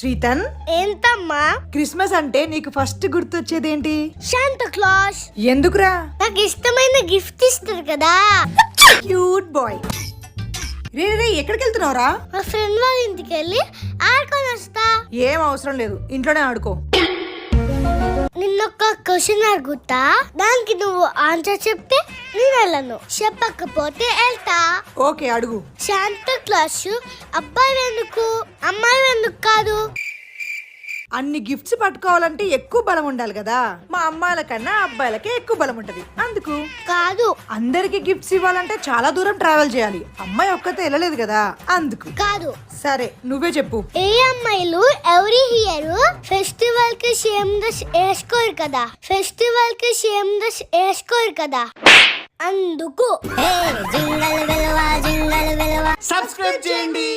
శ్రీతన్, ఏంటమ్మా? క్రిస్మస్ అంటే నీకు ఫస్ట్ గుర్తొచ్చేదేంటి? శాంతా క్లాస్. ఎందుకురా? నాకు ఇష్టమైన గిఫ్ట్ ఇస్తారు కదా. Cute boy. రే రే, ఎక్కడికి వెళ్తున్నావురా? మా ఫ్రెండ్ వాళ్ళ ఇంటికి వెళ్ళి ఆడుకొని వస్తా. ఏం అవసరం లేదు, ఇంట్లోనే ఆడుకో. నిన్నొక్క క్వశ్చన్ అడుగుతా, దానికి నువ్వు ఆన్సర్ చెప్తే నేను వెళ్ళను, చెప్పకపోతే వెళ్తా. ఓకే, అడుగు. శాంతా క్లాస్ అబ్బాయి ఎందుకు, అమ్మాయి ఎందుకు కాదు? అన్ని గిఫ్ట్స్ పట్టుకోవాలంటే ఎక్కువ బలం ఉండాలి కదా. మా అమ్మాయిల కన్నా అబ్బాయిలకే ఎక్కువ బలం ఉంటది, అందుకు. కాదు. అందరికి గిఫ్ట్స్ ఇవ్వాలంటే చాలా దూరం ట్రావెల్ చేయాలి. అమ్మాయి ఒక్కతే వెళ్ళలేదు కదా, అందుకు. కాదు. సరే, నువ్వే చెప్పు. ఏ అమ్మాయిలు ఎవరి ఇయర్ ఫెస్టివల్ కి సేమ్ డ్రెస్ వేసుకోరు కదా, ఫెస్టివల్ కి సేమ్ డ్రెస్ వేసుకోరు కదా, అందుకు. సబ్స్క్రైబ్ చేయండి.